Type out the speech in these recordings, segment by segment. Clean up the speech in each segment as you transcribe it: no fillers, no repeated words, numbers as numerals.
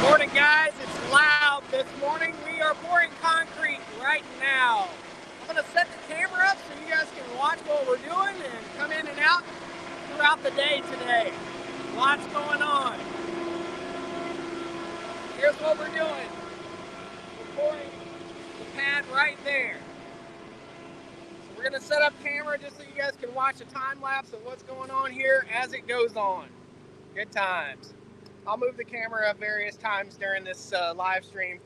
Morning, guys. It's loud this morning. We are pouring concrete right now. I'm going to set the camera up so you guys can watch what we're doing and come in and out throughout the day today. Lots going on. Here's what we're doing. We're pouring the pad right there. So we're going to set up camera just so you guys can watch a time lapse of what's going on here as it goes on. Good times. I'll move the camera up various times during this live stream.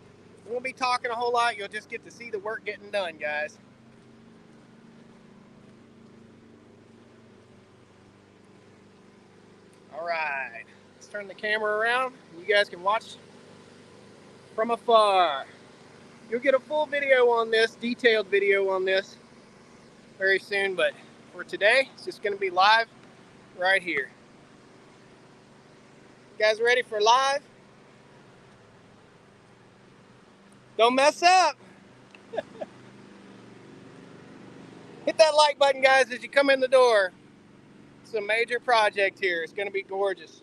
We won't be talking a whole lot. You'll just get to see the work getting done, guys. All right, let's turn the camera around. You guys can watch from afar. You'll get a full video on this, detailed video on this very soon, but for today, it's just going to be live right here. You guys ready for live? Don't mess up. Hit that like button, guys, as you come in the door. It's a major project here. It's going to be gorgeous.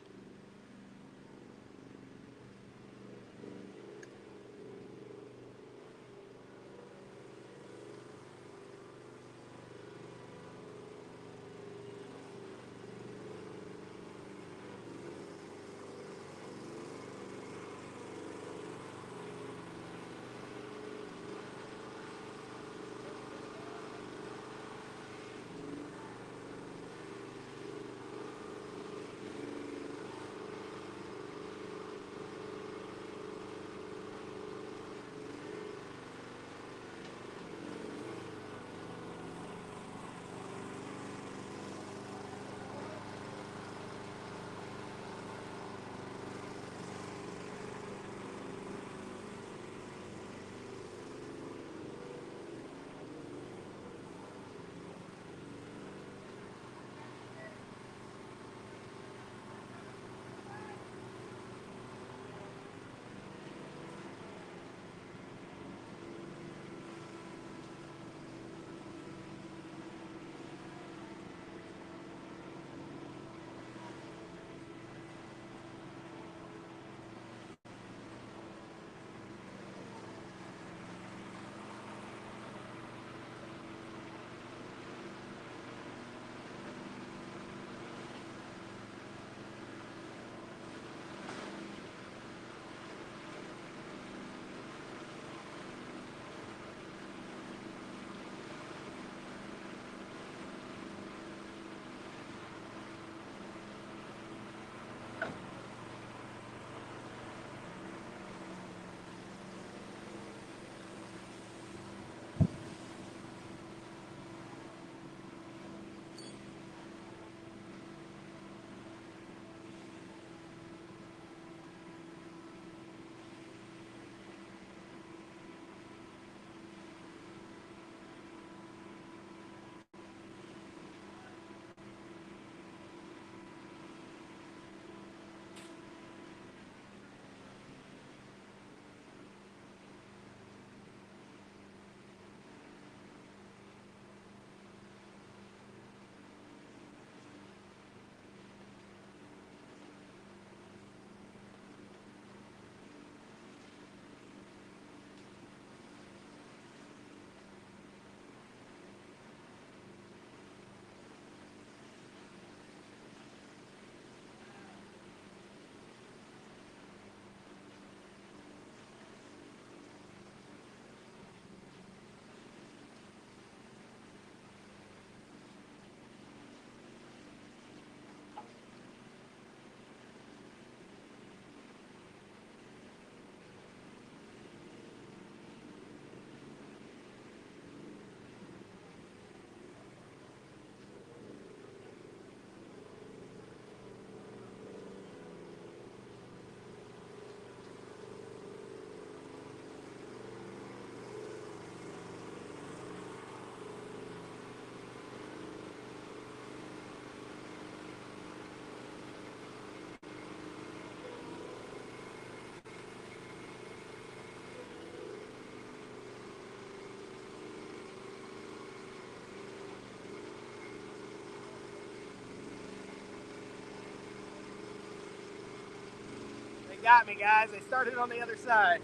got me, guys. They started on the other side.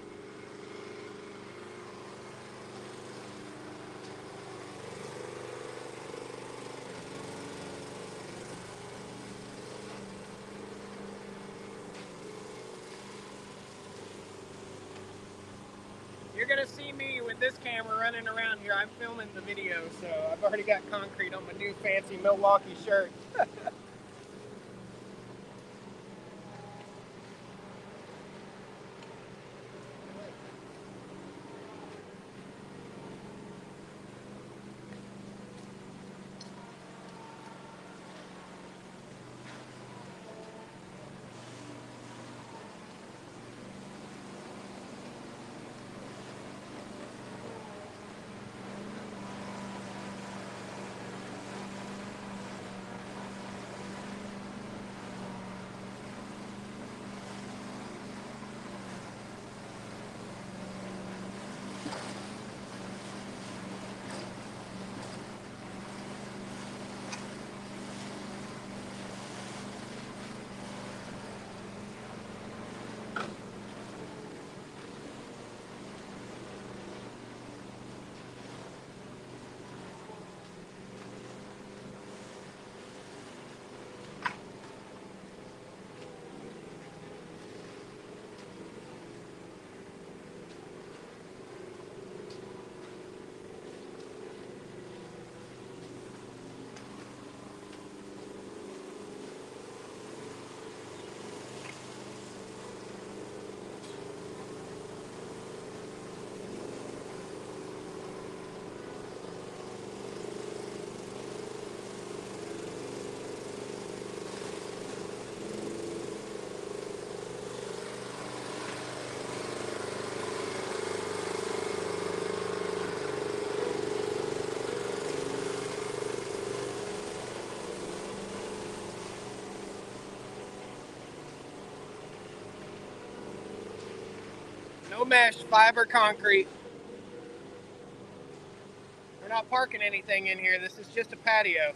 You're gonna see me with this camera running around here. I'm filming the video, so I've already got concrete on my new fancy Milwaukee shirt. No mesh, fiber concrete. We're not parking anything in here. This is just a patio.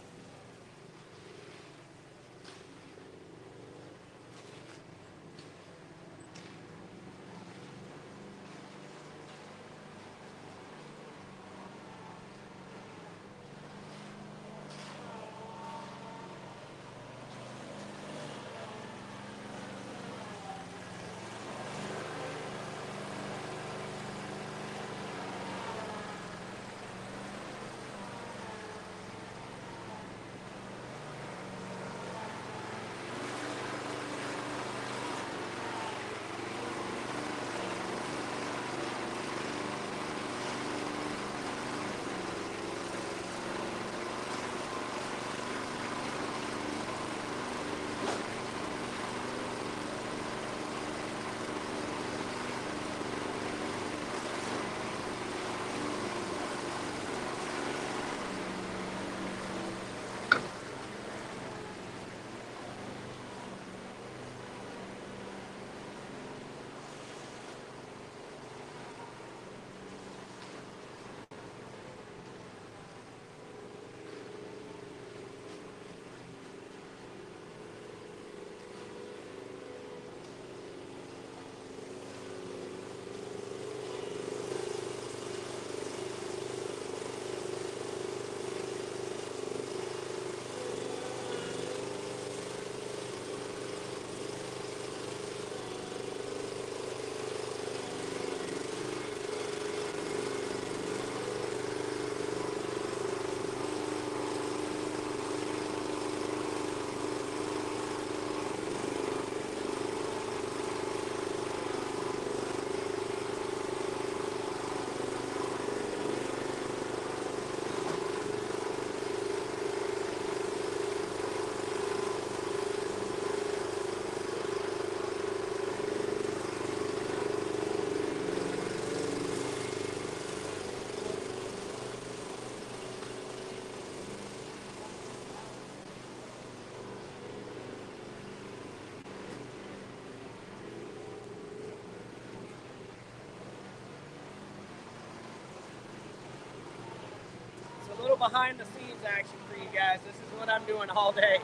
A little behind the scenes action for you guys. This is what I'm doing all day.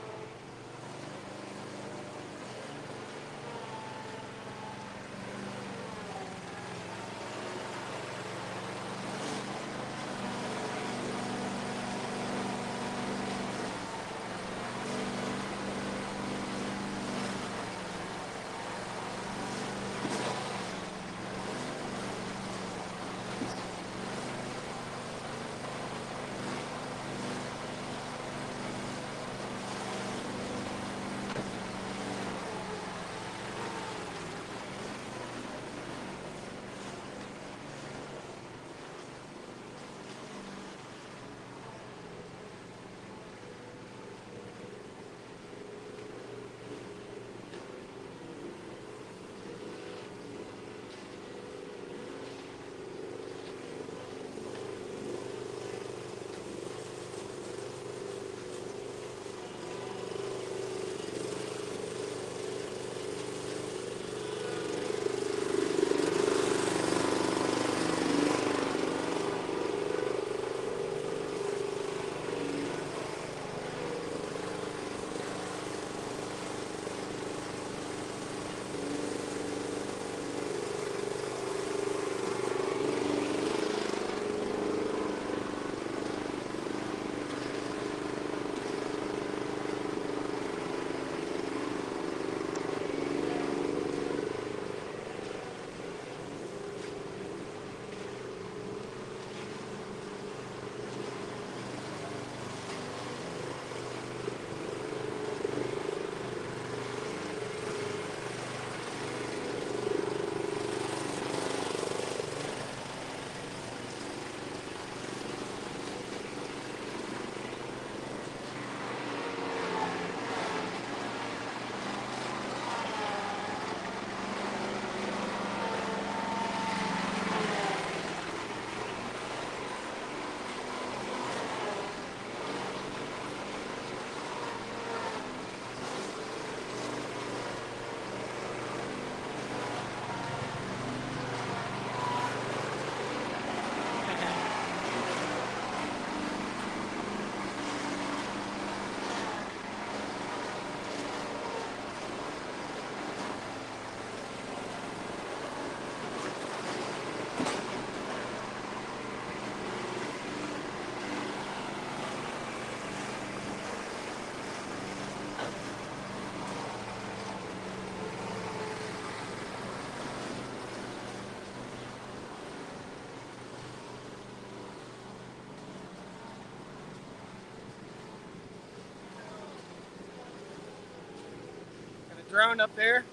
drone up there.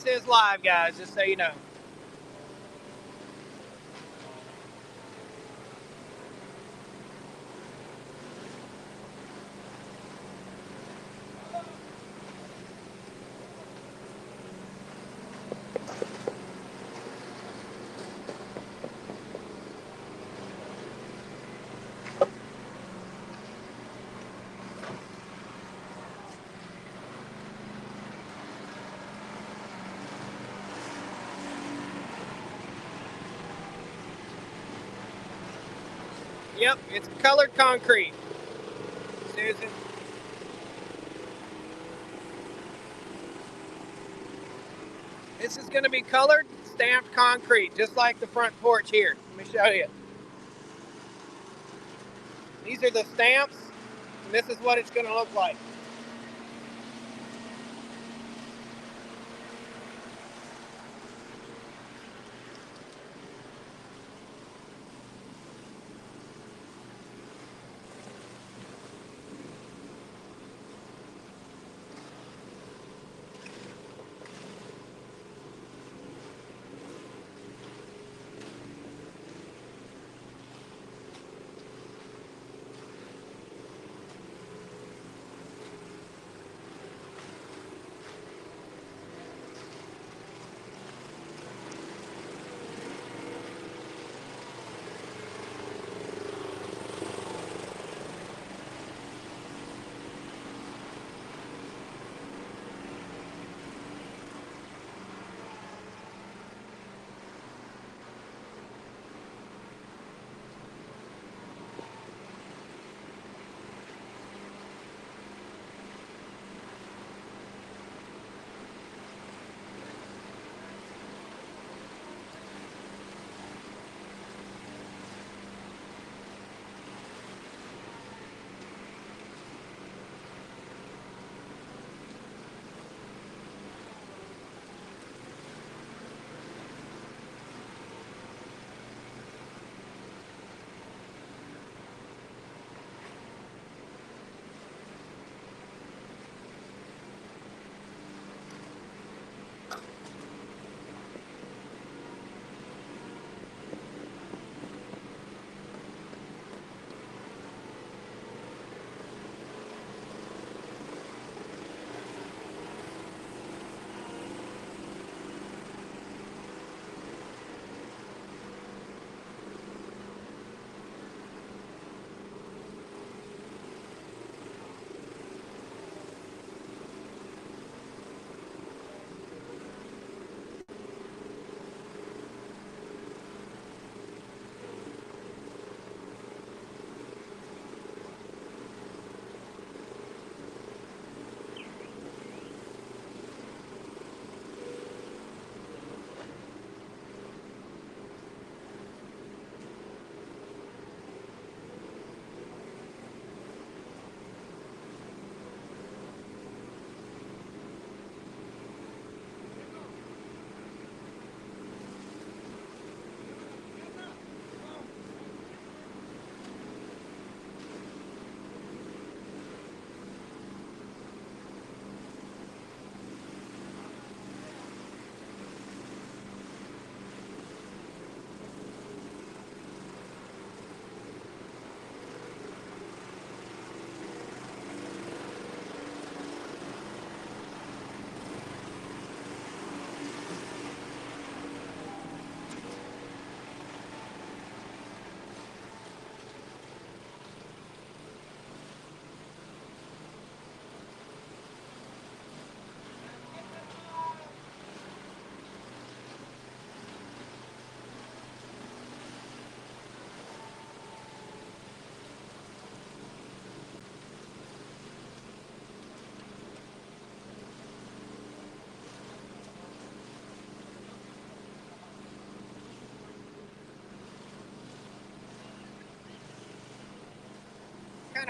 This is live, guys, just so you know. Yep, it's colored concrete, Susan. This is going to be colored stamped concrete, just like the front porch here. Let me show you. These are the stamps, and this is what it's going to look like.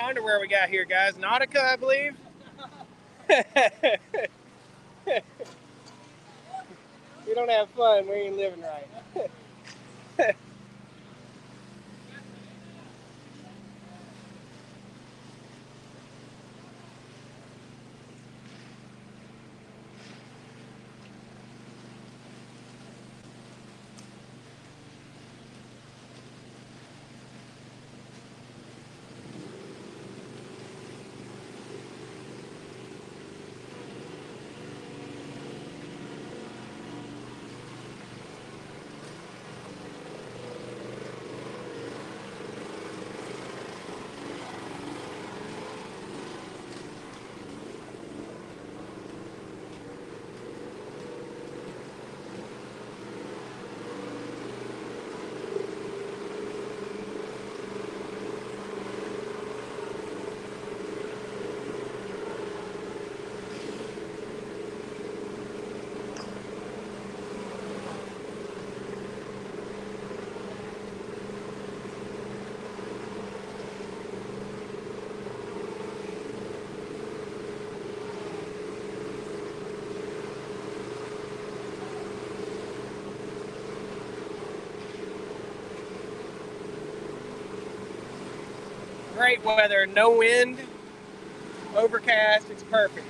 kind of underwear we got here, guys? Nautica, I believe. We don't have fun. We ain't living right. Great weather, no wind, overcast. It's perfect.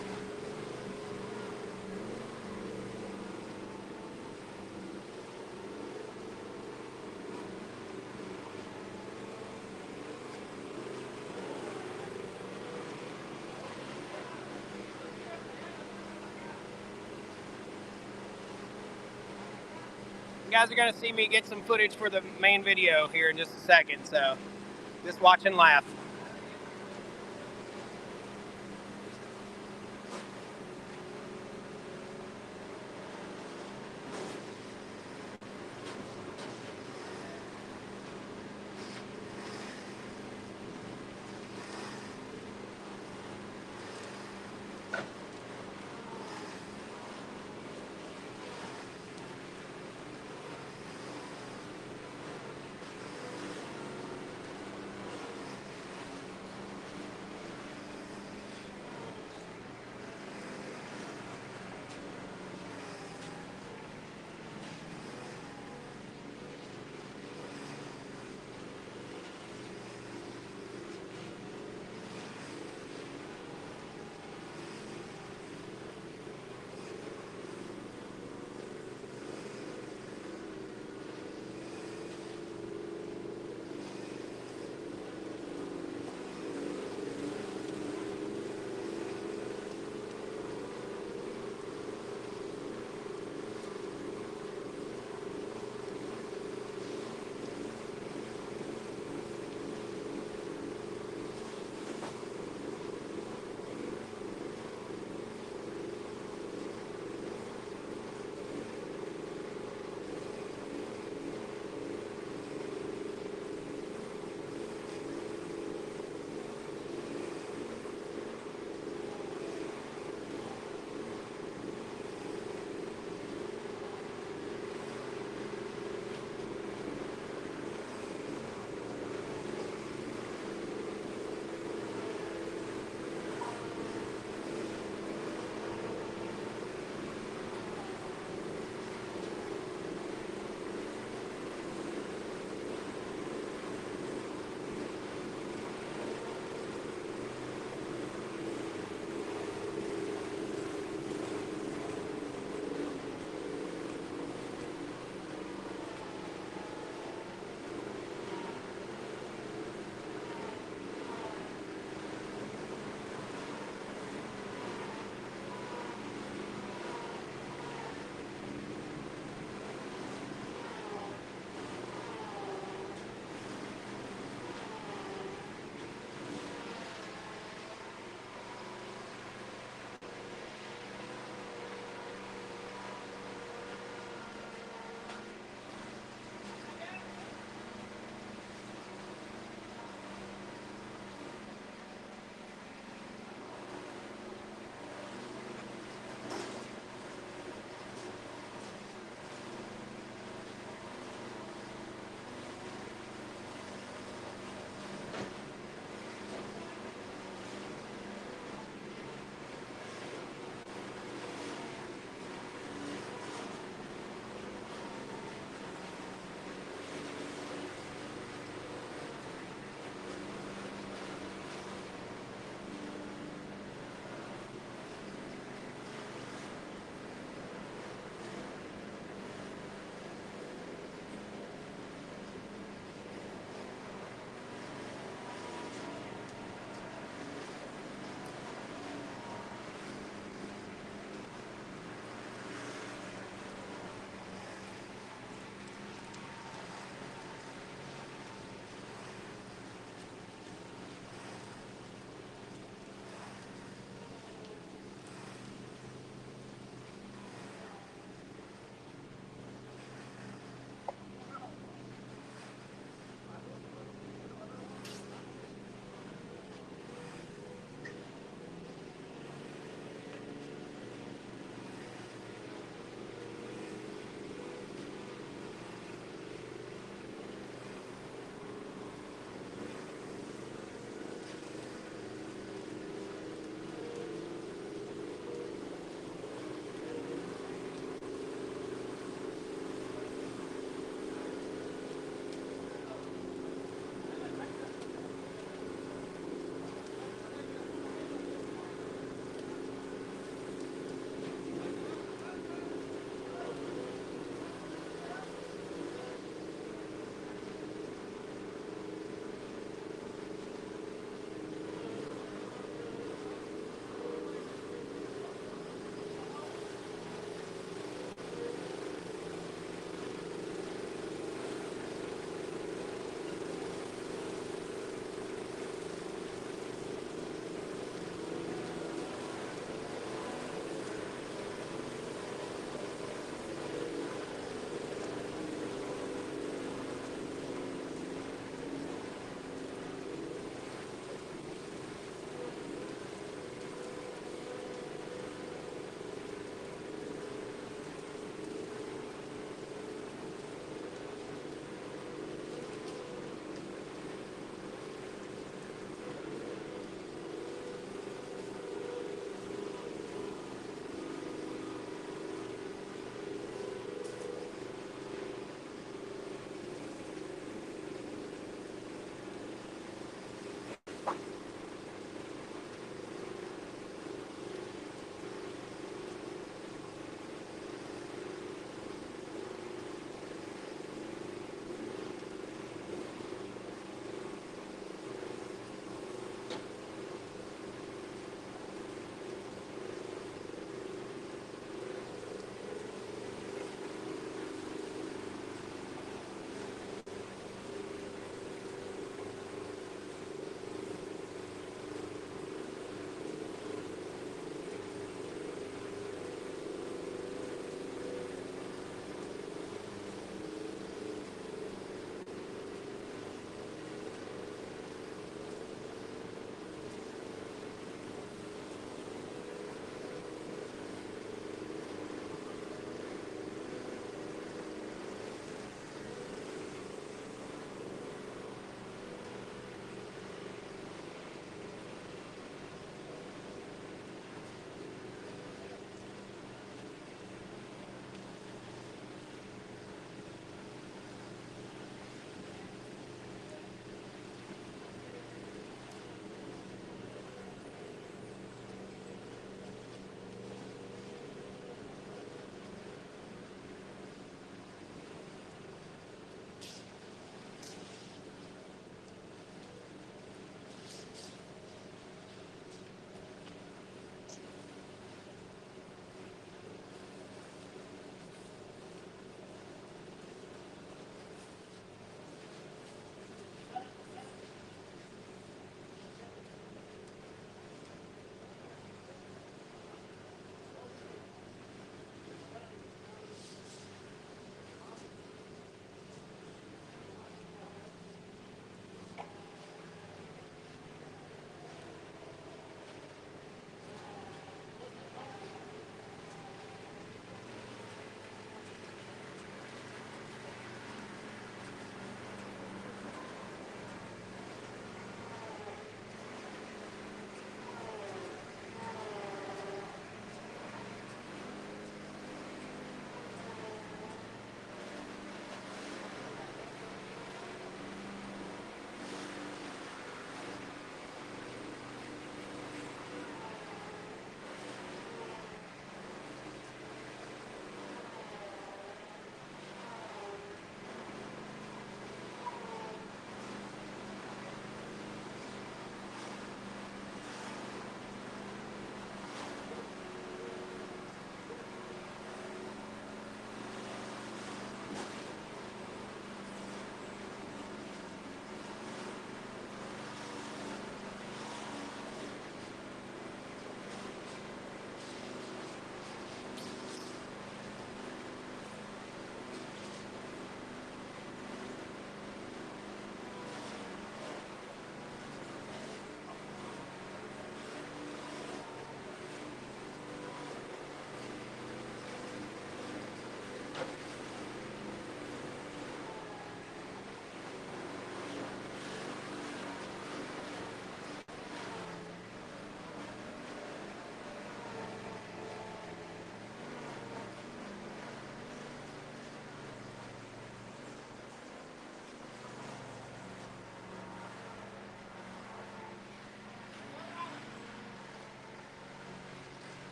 You guys are going to see me get some footage for the main video here in just a second, so just watch and laugh.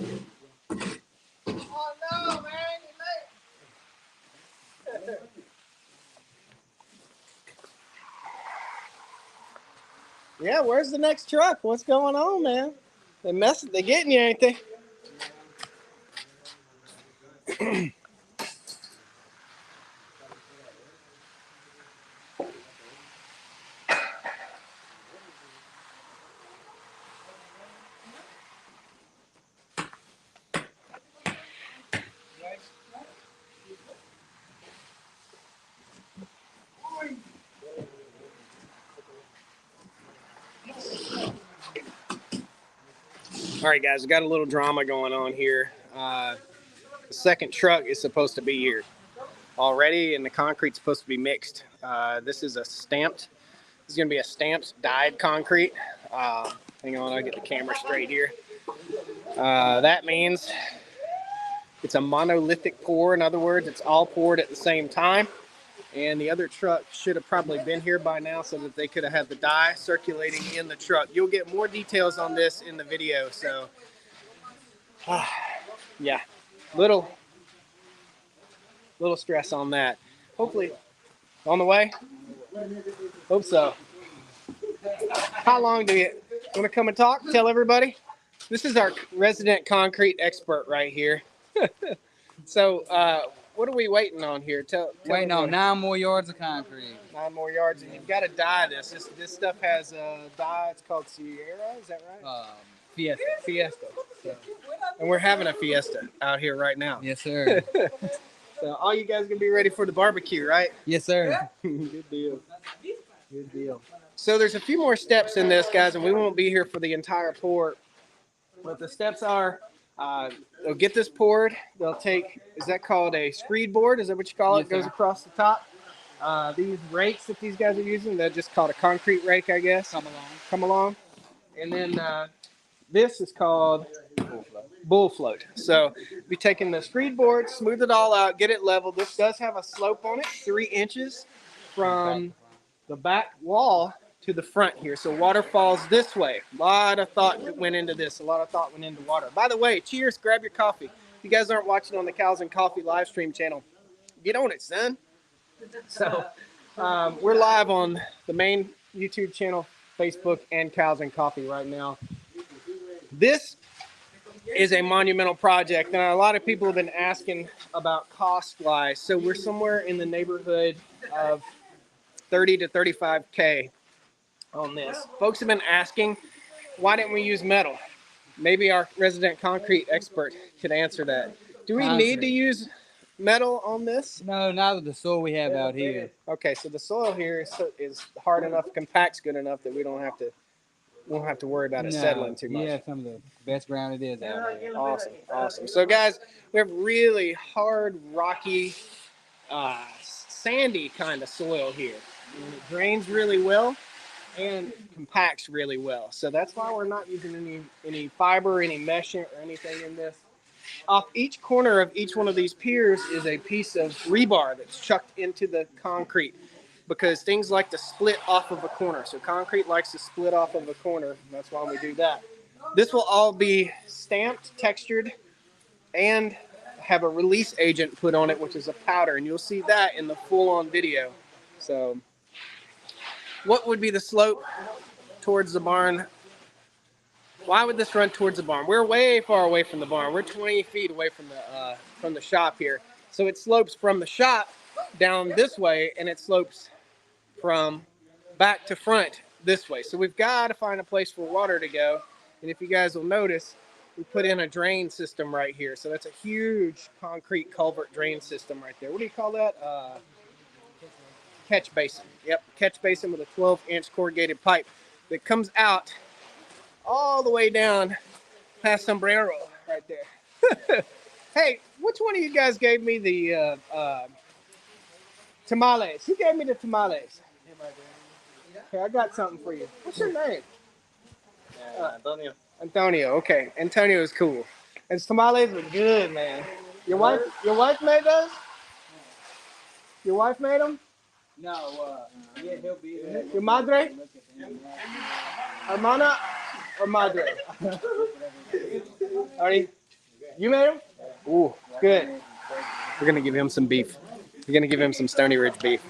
Oh no, man, you late. Yeah, where's the next truck? What's going on, man? They getting you, ain't they? All right, guys, we got a little drama going on here. The second truck is supposed to be here already, and the concrete's supposed to be mixed. This is a stamped. This is going to be a stamped dyed concrete. Hang on, I'll get the camera straight here. That means it's a monolithic pour. In other words, it's all poured at the same time. And the other truck should have probably been here by now so that they could have had the dye circulating in the truck. You'll get more details on this in the video. So, yeah, little stress on that. Hopefully, on the way. Hope so. How long do you want to come and talk? Tell everybody. This is our resident concrete expert right here. So, what are we waiting on here? Tell waiting on 9 more yards of concrete. 9 more yards, and you've got to dye this. This stuff has a dye. It's called Sierra. Is that right? Fiesta. So, and we're having a fiesta out here right now. Yes, sir. So all you guys gonna be ready for the barbecue, right? Yes, sir. Good deal. Good deal. So there's a few more steps in this, guys, and we won't be here for the entire pour. But the steps are, they'll get this poured. They'll take, is that called a screed board? Is that what you call it? Yes, It goes sir. across the top. These rakes that these guys are using, they're just called a concrete rake, I guess. Come along. And then this is called bull float. So be taking the screed board, smooth it all out, get it level. This does have a slope on it, 3 inches from the back wall to the front here. So water falls this way. A lot of thought went into this. A lot of thought went into water. By the way, cheers, grab your coffee. If you guys aren't watching on the Cows and Coffee live stream channel, get on it, son. So we're live on the main YouTube channel, Facebook, and Cows and Coffee right now. This is a monumental project, and a lot of people have been asking about cost-wise. So we're somewhere in the neighborhood of 30 to 35K on this. Folks have been asking, why didn't we use metal? Maybe our resident concrete expert could answer that. Do we need to use metal on this? No, not with the soil we have out here. Okay, so the soil here is hard enough, compact's good enough that we won't have to worry about it settling too much. Yeah, some of the best ground it is out there. Awesome. So guys, we have really hard, rocky, sandy kind of soil here. And it drains really well and compacts really well. So that's why we're not using any fiber, any mesh or anything in this. Off each corner of each one of these piers is a piece of rebar that's chucked into the concrete, because things like to split off of a corner. So concrete likes to split off of a corner. That's why we do that. This will all be stamped, textured, and have a release agent put on it, which is a powder. And you'll see that in the full-on video. So what would be the slope towards the barn? Why would this run towards the barn? We're way far away from the barn. We're 20 feet away from the shop here. So it slopes from the shop down this way, and it slopes from back to front this way. So we've got to find a place for water to go. And if you guys will notice, we put in a drain system right here. So that's a huge concrete culvert drain system right there. What do you call that? Catch basin. Yep, catch basin with a 12-inch corrugated pipe that comes out all the way down past Sombrero right there. Hey, which one of you guys gave me the tamales? Who gave me the tamales? Okay, I got something for you. What's your name? Antonio. Antonio. Okay, Antonio is cool. And tamales are good, man. Your wife made those? Your wife made them? No, yeah, he'll be there. Your madre? Hermana or madre? Arnie? You made him? Ooh, good. We're gonna give him some beef. We're gonna give him some Stony Ridge beef.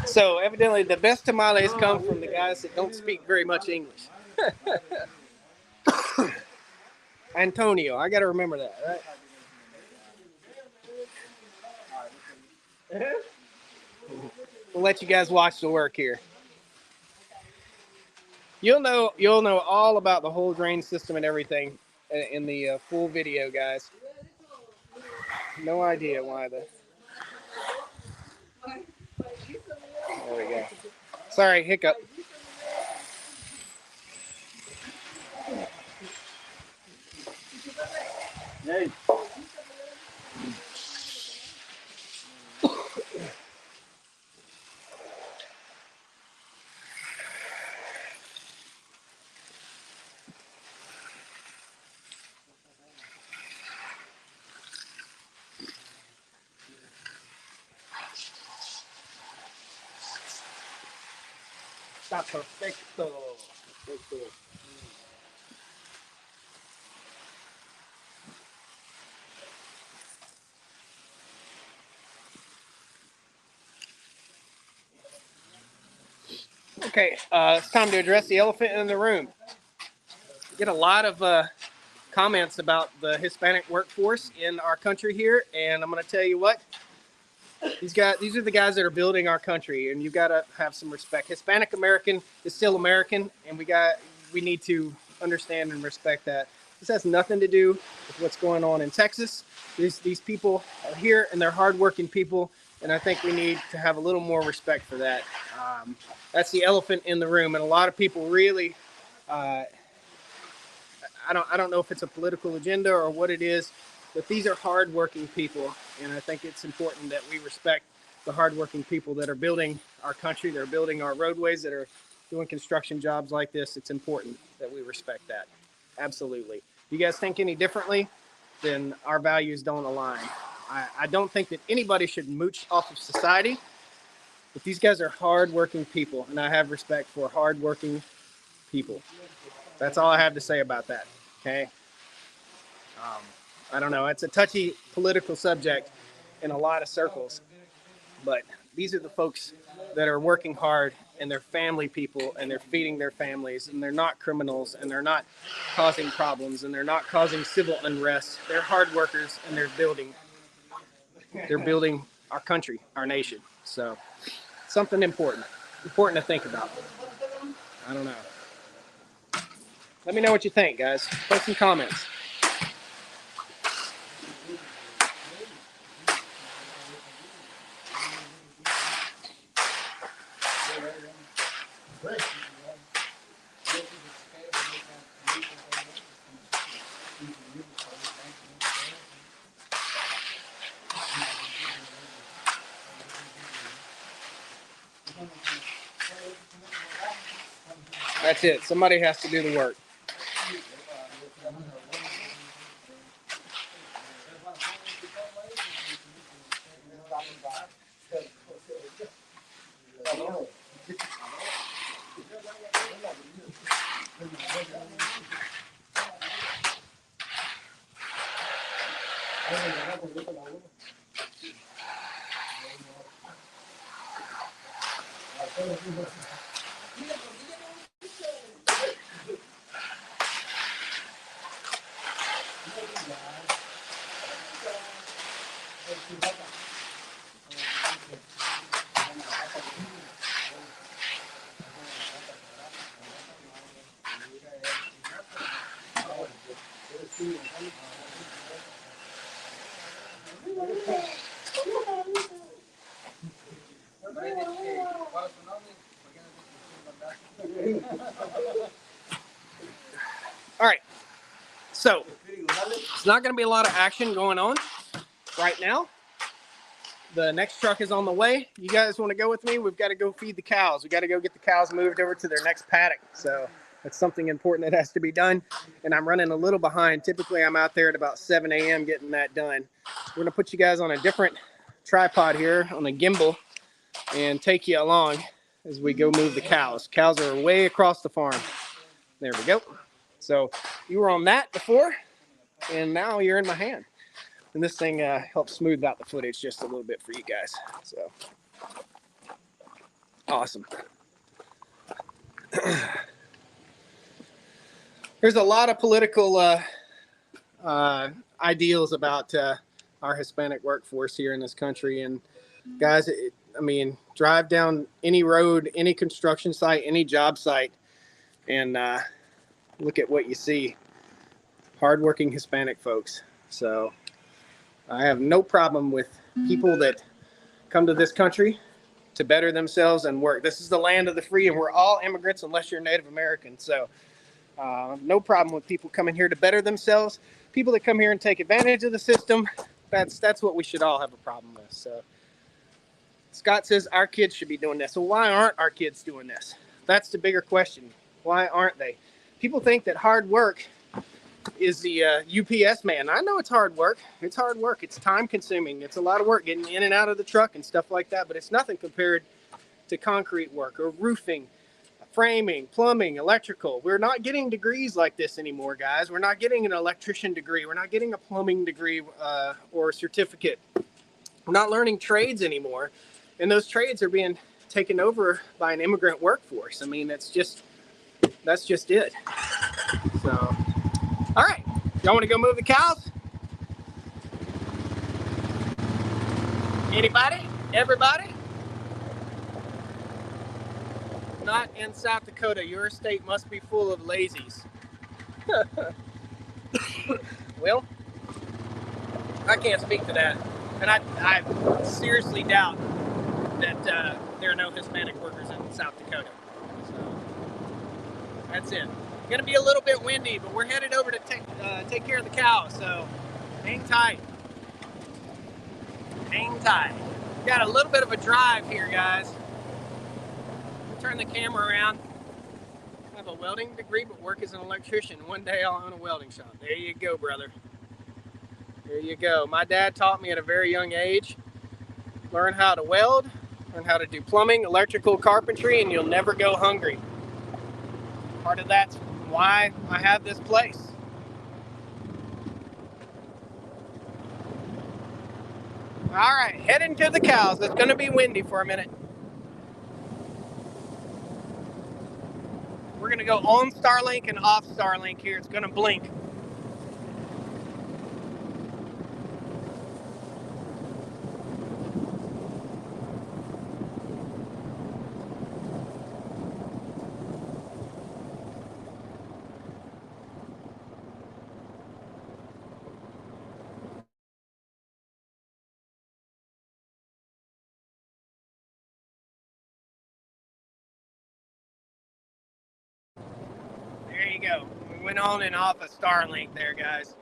So evidently the best tamales come from the guys that don't speak very much English. Antonio, I gotta remember that, right? We'll let you guys watch the work here. You'll know all about the whole drain system and everything in the full video, guys. No idea why the. There we go. Sorry, hiccup. Hey. Está perfecto. Perfecto. Okay, it's time to address the elephant in the room. Get a lot of comments about the Hispanic workforce in our country here, and I'm going to tell you what. These are the guys that are building our country, and you got to have some respect. Hispanic American is still American, and we need to understand and respect that. This has nothing to do with what's going on in Texas. These people are here, and they're hardworking people, and I think we need to have a little more respect for that. That's the elephant in the room, and a lot of people really. I don't know if it's a political agenda or what it is, but these are hardworking people, and I think it's important that we respect the hardworking people that are building our country, that are building our roadways, that are doing construction jobs like this. It's important that we respect that. Absolutely. If you guys think any differently, then our values don't align. I don't think that anybody should mooch off of society, but these guys are hardworking people, and I have respect for hardworking people. That's all I have to say about that. Okay. I don't know. It's a touchy political subject in a lot of circles, but these are the folks that are working hard, and they're family people, and they're feeding their families, and they're not criminals, and they're not causing problems, and they're not causing civil unrest. They're hard workers, and they're building our country, our nation. So something important to think about. I don't know. Let me know what you think, guys. Put some comments. That's it. Somebody has to do the work. All right. So it's not going to be a lot of action going on right now. The next truck is on the way. You guys want to go with me? We've got to go feed the cows. We got to go get the cows moved over to their next paddock. So that's something important that has to be done. And I'm running a little behind. Typically, I'm out there at about 7 a.m. getting that done. We're going to put you guys on a different tripod here on a gimbal and take you along. as we go move the cows. Cows are way across the farm. There we go. So you were on that before, and now you're in my hand. And this thing helps smooth out the footage just a little bit for you guys. So awesome. There's a lot of political ideals about our Hispanic workforce here in this country. And guys, I mean, drive down any road, any construction site, any job site, and look at what you see. Hardworking Hispanic folks. So I have no problem with people that come to this country to better themselves and work. This is the land of the free, and we're all immigrants unless you're Native American. So no problem with people coming here to better themselves. People that come here and take advantage of the system, that's what we should all have a problem with. So Scott says our kids should be doing this. So why aren't our kids doing this? That's the bigger question. Why aren't they? People think that hard work is the UPS man. I know it's hard work. It's hard work. It's time consuming. It's a lot of work getting in and out of the truck and stuff like that, but it's nothing compared to concrete work or roofing, framing, plumbing, electrical. We're not getting degrees like this anymore, guys. We're not getting an electrician degree. We're not getting a plumbing degree or certificate. We're not learning trades anymore. And those trades are being taken over by an immigrant workforce. I mean, that's just it. So, all right. Y'all want to go move the cows? Anybody? Everybody? Not in South Dakota. Your state must be full of lazies. Well, I can't speak to that. And I seriously doubt that there are no Hispanic workers in South Dakota. So that's it. It's going to be a little bit windy, but we're headed over to take care of the cows. So hang tight. Hang tight. Got a little bit of a drive here, guys. Turn the camera around. I have a welding degree, but work as an electrician. One day I'll own a welding shop. There you go, brother. There you go. My dad taught me at a very young age. Learn how to weld, learn how to do plumbing, electrical, carpentry, and you'll never go hungry. Part of that's why I have this place. All right, heading to the cows. It's going to be windy for a minute. We're going to go on Starlink and off Starlink here. It's going to blink. There you go. We went on and off of Starlink there, guys.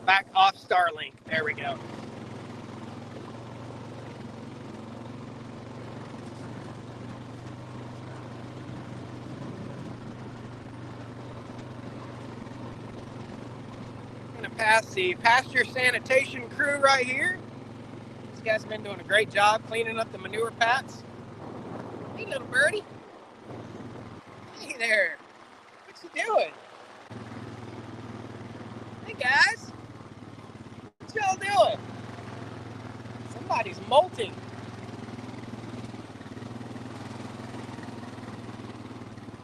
Back off Starlink. There we go. I'm going to pass the pasture sanitation crew right here. These guys have been doing a great job cleaning up the manure pats. Hey, little birdie. Hey there. What you doing? Hey, guys. What y'all doing? Somebody's molting.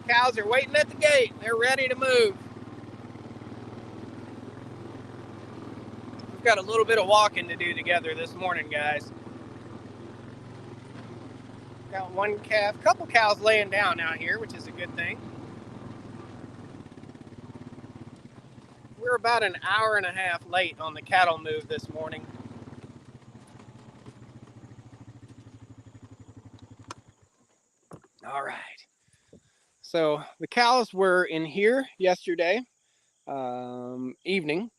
Cows are waiting at the gate. They're ready to move. We've got a little bit of walking to do together this morning, guys. Got one calf, couple cows laying down out here, which is a good thing. We're about an hour and a half late on the cattle move this morning. All right. So the cows were in here yesterday. evening,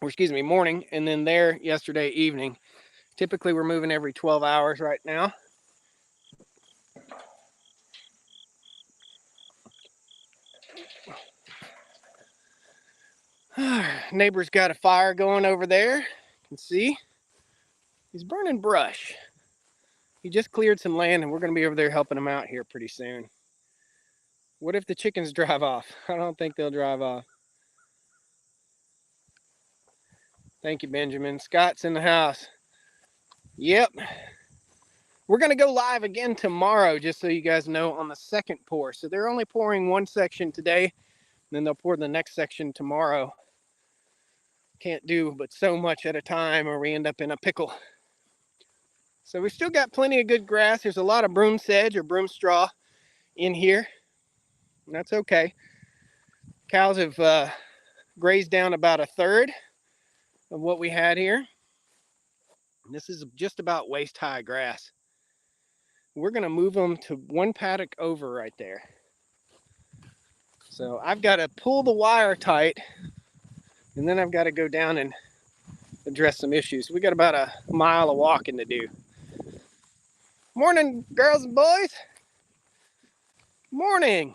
or excuse me, morning, and then there yesterday evening. Typically we're moving every 12 hours right now. Neighbor's got a fire going over there. You can see he's burning brush. He just cleared some land and we're going to be over there helping him out here pretty soon. What if the chickens drive off? I don't think they'll drive off. Thank you, Benjamin. Scott's in the house. Yep. We're going to go live again tomorrow, just so you guys know, on the second pour. So they're only pouring one section today, and then they'll pour the next section tomorrow. Can't do but so much at a time or we end up in a pickle. So we still got plenty of good grass. There's a lot of broom sedge or broom straw in here, and that's okay. Cows have grazed down about a third of what we had here. This is just about waist high grass. We're going to move them to one paddock over right there. So I've got to pull the wire tight, and then I've got to go down and address some issues. We got about a mile of walking to do. Morning, girls and boys. Morning.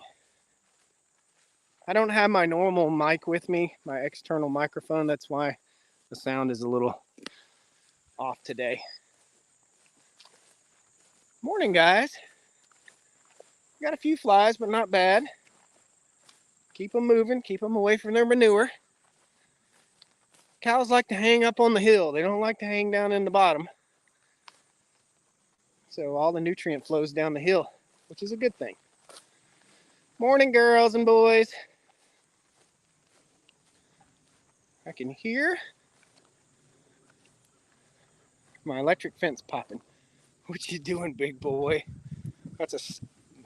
I don't have my normal mic with me, my external microphone. That's why the sound is a little off today. Morning, guys. Got a few flies, but not bad. Keep them moving, keep them away from their manure. Cows like to hang up on the hill. They don't like to hang down in the bottom. So all the nutrient flows down the hill, which is a good thing. Morning, girls and boys. I can hear my electric fence popping. What you doing, big boy? That's a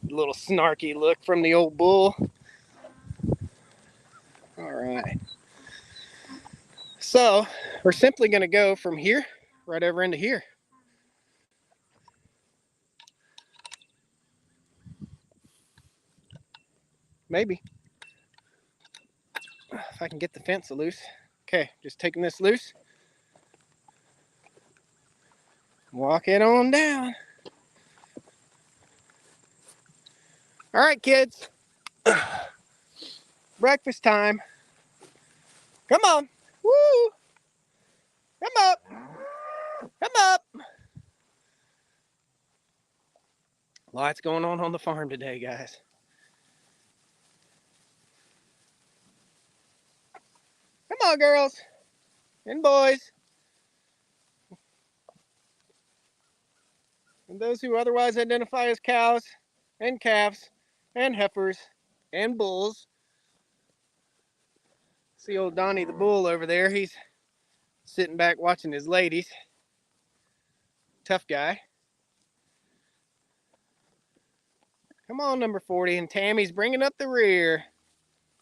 little snarky look from the old bull. All right. So we're simply going to go from here right over into here. Maybe. If I can get the fence loose. Okay, just taking this loose. Walk it on down. All right, kids. Breakfast time. Come on. Woo! Come up. Come up. Lots going on the farm today, guys. Come on, girls and boys. And those who otherwise identify as cows and calves and heifers and bulls. See old Donnie the bull over there. He's sitting back watching his ladies. Tough guy. Come on, number 40. And Tammy's bringing up the rear.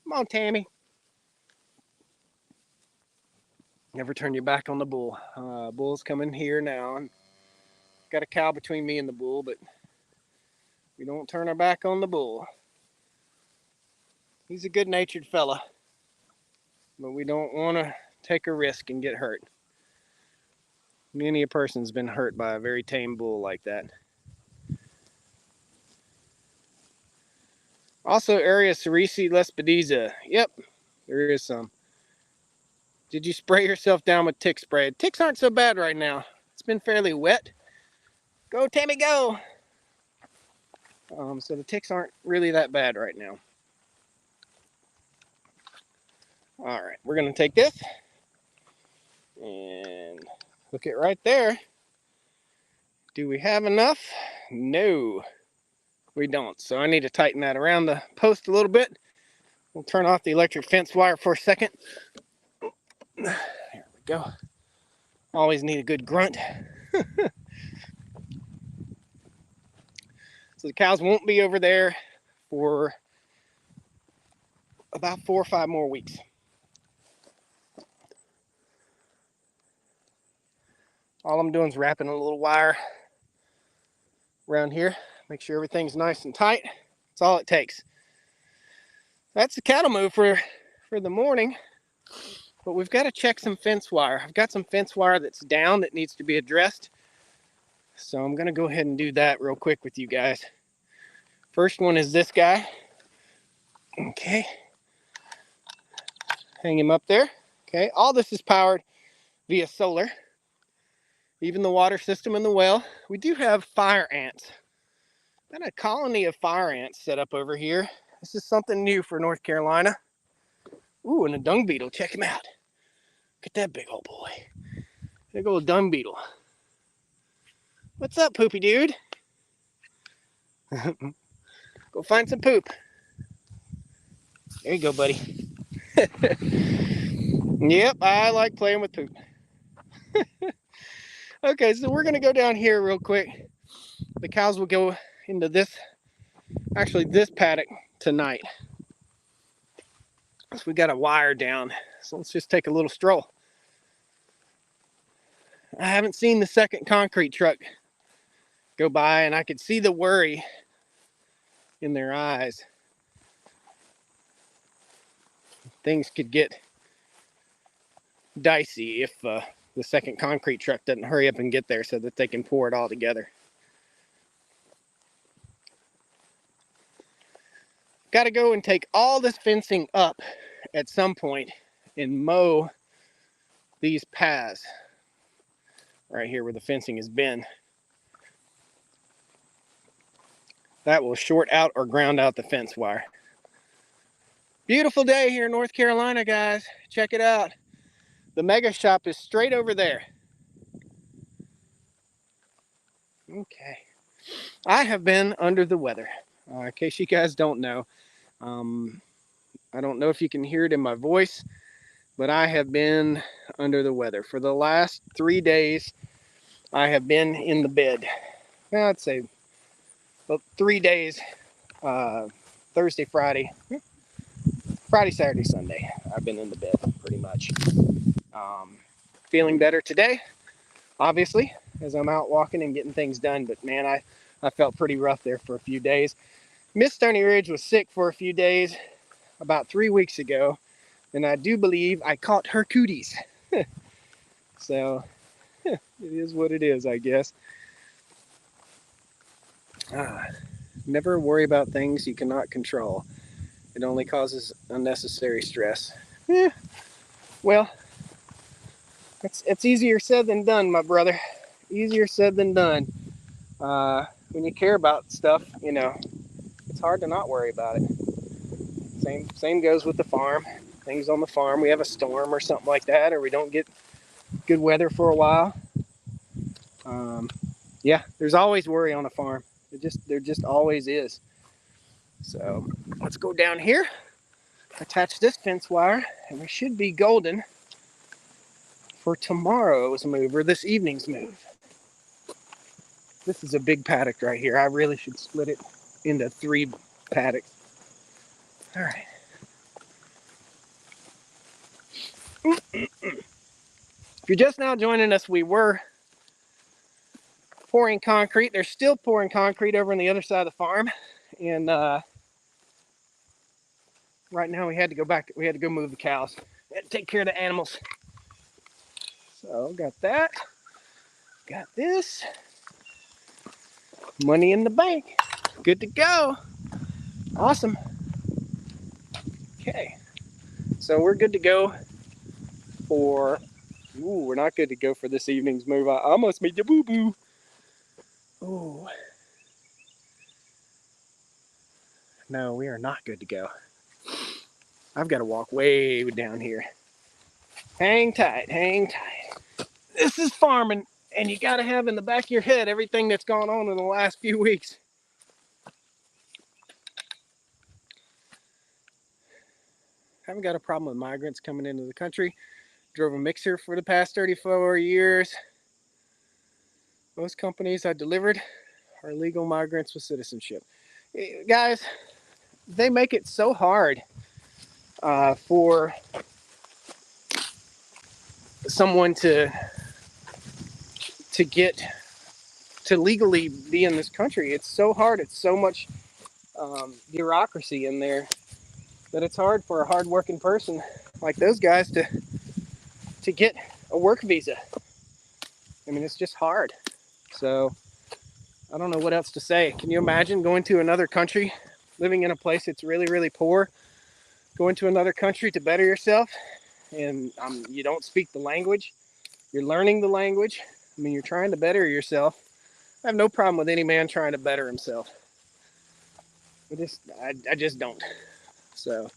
Come on, Tammy. Never turn your back on the bull. Bull's coming here now. Got a cow between me and the bull, but we don't turn our back on the bull. He's a good-natured fella, but we don't want to take a risk and get hurt. Many a person's been hurt by a very tame bull like that. Also, area sericea lespedeza. Yep, there is some. Did you spray yourself down with tick spray? Ticks aren't so bad right now. It's been fairly wet. Go, Tammy, go! So the ticks aren't really that bad right now. All right, we're going to take this and hook it right there. Do we have enough? No, we don't. So I need to tighten that around the post a little bit. We'll turn off the electric fence wire for a second. There we go. Always need a good grunt. So the cows won't be over there for about 4 or 5 more weeks. All I'm doing is wrapping a little wire around here. Make sure everything's nice and tight. That's all it takes. That's the cattle move for for the morning, but we've got to check some fence wire. I've got some fence wire that's down that needs to be addressed. So I'm going to go ahead and do that real quick with you guys. First one is this guy. Okay. Hang him up there. Okay. All this is powered via solar. Even the water system in the well. We do have fire ants. Got a colony of fire ants set up over here. This is something new for North Carolina. Ooh, and a dung beetle. Check him out. Look at that big old boy. Big old dung beetle. What's up, poopy dude? Go find some poop. There you go, buddy. Yep, I like playing with poop. Okay, so we're gonna go down here real quick. The cows will go into this paddock tonight. So we got a wire down. So let's just take a little stroll. I haven't seen the second concrete truck go by, and I could see the worry in their eyes. Things could get dicey if the second concrete truck doesn't hurry up and get there so that they can pour it all together. Got to go and take all this fencing up at some point and mow these paths right here where the fencing has been. That will short out or ground out the fence wire. Beautiful day here in North Carolina, guys. Check it out. The mega shop is straight over there. Okay. I have been under the weather. In case you guys don't know. I don't know if you can hear it in my voice, but I have been under the weather. For the last 3 days, I have been in the bed. Well, I'd say 3 days, Thursday, Friday, Saturday, Sunday. I've been in the bed pretty much. Feeling better today, obviously, as I'm out walking and getting things done. But man, I felt pretty rough there for a few days. Miss Stony Ridge was sick for a few days about 3 weeks ago, and I do believe I caught her cooties. So it is what it is, I guess. Never worry about things you cannot control. It only causes unnecessary stress. Well, it's easier said than done, my brother. Easier said than done. When you care about stuff, you know, it's hard to not worry about it. Same goes with the farm. Things on the farm, we have a storm or something like that, or we don't get good weather for a while. Yeah, there's always worry on a farm. There just always is. So let's go down here, attach this fence wire, and we should be golden for tomorrow's move, or this evening's move. This is a big paddock right here. I really should split it into 3 paddocks. All right. If you're just now joining us, we were pouring concrete. They're still pouring concrete over on the other side of the farm. And right now we had to go back. We had to go move the cows. We had to take care of the animals. So got that. Got this. Money in the bank. Good to go. Awesome. Okay. So we're good to go for... Ooh, we're not good to go for this evening's move. I almost made the boo-boo. Ooh. No, we are not good to go. I've got to walk way down here. Hang tight, hang tight. This is farming, and you got to have in the back of your head everything that's gone on in the last few weeks. Haven't got a problem with migrants coming into the country. Drove a mixer for the past 34 years. Most companies I delivered are legal migrants with citizenship. Guys, they make it so hard for someone to get to legally be in this country. It's so hard. It's so much bureaucracy in there that it's hard for a hard-working person like those guys to get a work visa. I mean, it's just hard. So I don't know what else to say. Can you imagine going to another country, living in a place that's really, really poor, going to another country to better yourself, and you don't speak the language, you're learning the language. I mean, you're trying to better yourself. I have no problem with any man trying to better himself. I just don't. So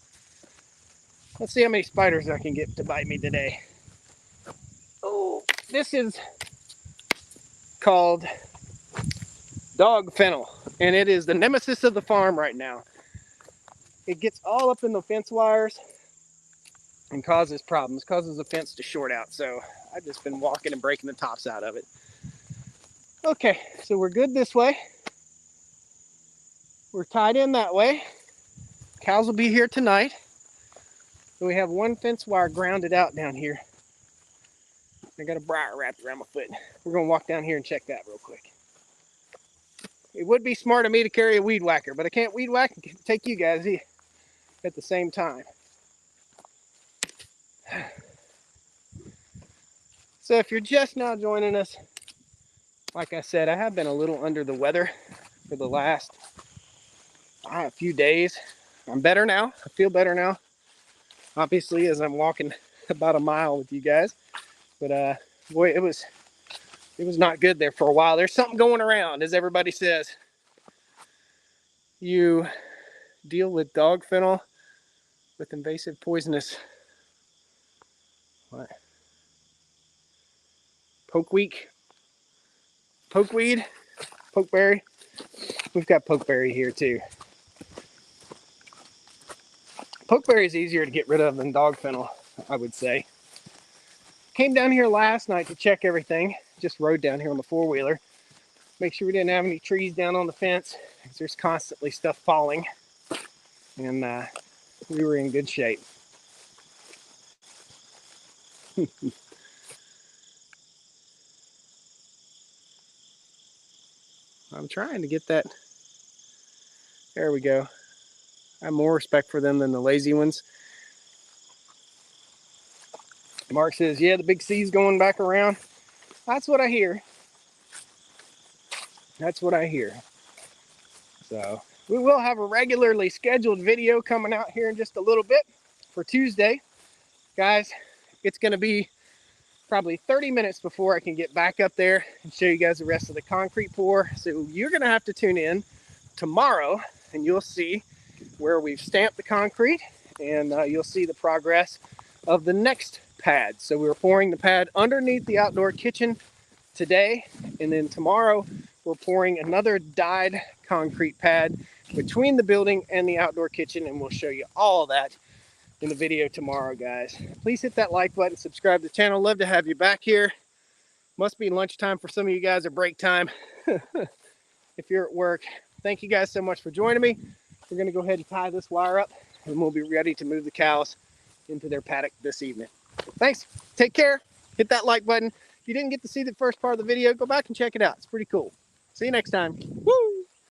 let's see how many spiders I can get to bite me today. Oh, this is called dog fennel, and it is the nemesis of the farm right now. It gets all up in the fence wires and causes problems, causes the fence to short out. So I've just been walking and breaking the tops out of it. Okay, so we're good this way. We're tied in that way. Cows will be here tonight. We have one fence wire grounded out down here. I got a briar wrapped around my foot. We're gonna walk down here and check that real quick. It would be smart of me to carry a weed whacker, but I can't weed whack and take you guys at the same time. So if you're just now joining us, like I said, I have been a little under the weather for the last few days. I'm better now. I feel better now. Obviously, as I'm walking about a mile with you guys. But boy, it was not good there for a while. There's something going around, as everybody says. You deal with dog fennel with invasive poisonous pokeweed, pokeberry. We've got pokeberry here too. Pokeberry is easier to get rid of than dog fennel, I would say. Came down here last night to check everything. Just rode down here on the four-wheeler. Make sure we didn't have any trees down on the fence, because there's constantly stuff falling. And we were in good shape. I'm trying to get that. There we go. I have more respect for them than the lazy ones. Mark says, yeah, the big C's going back around. That's what I hear. That's what I hear. So we will have a regularly scheduled video coming out here in just a little bit for Tuesday. Guys, it's going to be probably 30 minutes before I can get back up there and show you guys the rest of the concrete pour. So you're going to have to tune in tomorrow and you'll see where we've stamped the concrete, and you'll see the progress of the next pad. So we were pouring the pad underneath the outdoor kitchen today, and then tomorrow we're pouring another dyed concrete pad between the building and the outdoor kitchen, and we'll show you all of that in the video tomorrow, guys. Please hit that like button, subscribe to the channel. Love to have you back here. Must be lunchtime for some of you guys, or break time if you're at work. Thank you guys so much for joining me. We're going to go ahead and tie this wire up, and we'll be ready to move the cows into their paddock this evening. Thanks. Take care. Hit that like button. If you didn't get to see the first part of the video, go back and check it out. It's pretty cool. See you next time. Woo!